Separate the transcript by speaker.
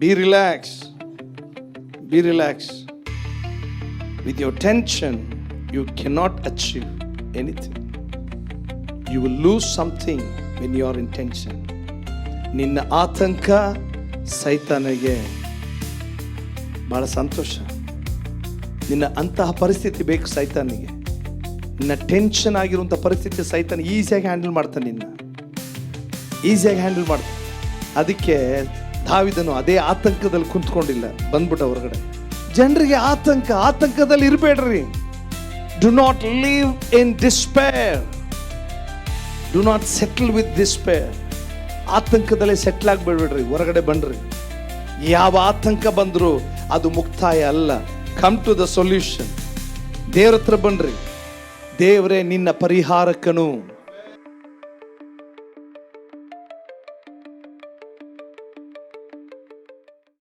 Speaker 1: Be relaxed. Be relaxed. With your tension, you cannot achieve anything. You will lose something when you are in tension. ನಿನ್ನ ಆತಂಕ ಸೈತಾನಿಗೆ ಬಹಳ ಸಂತೋಷ. ನಿನ್ನ ಅಂತಹ ಪರಿಸ್ಥಿತಿ ಬೇಕು ಸೈತಾನಿಗೆ. ನಿನ್ನ ಟೆನ್ಷನ್ ಆಗಿರುವಂಥ ಪರಿಸ್ಥಿತಿ ಸೈತಾನ ಈಸಿಯಾಗಿ ಹ್ಯಾಂಡಲ್ ಮಾಡ್ತಾನೆ. ಈಸಿಯಾಗಿ ಹ್ಯಾಂಡಲ್ ಮಾಡ್ತಾನೆ. ಅದಕ್ಕೆ ದಾವಿದನು ಅದೇ ಆತಂಕದಲ್ಲಿ ಕುಂತ್ಕೊಂಡಿಲ್ಲ, ಬಂದ್ಬಿಟ್ಟ ಹೊರಗಡೆ. ಜನರಿಗೆ ಆತಂಕದಲ್ಲಿ ಇರಬೇಡ್ರಿ. Do not live in despair. Do not settle with despair. ಆತಂಕದಲ್ಲಿ ಸೆಟ್ಲ್ ಆಗಿಬಿಡ್ಬೇಡ್ರಿ, ಹೊರಗಡೆ ಬನ್ರಿ. ಯಾವ ಆತಂಕ ಬಂದರೂ ಅದು ಮುಕ್ತಾಯ ಅಲ್ಲ. Come to the solution. ದೇವ್ರ ಹತ್ರ ಬನ್ರಿ. ದೇವರೇ ನಿನ್ನ ಪರಿಹಾರಕನು.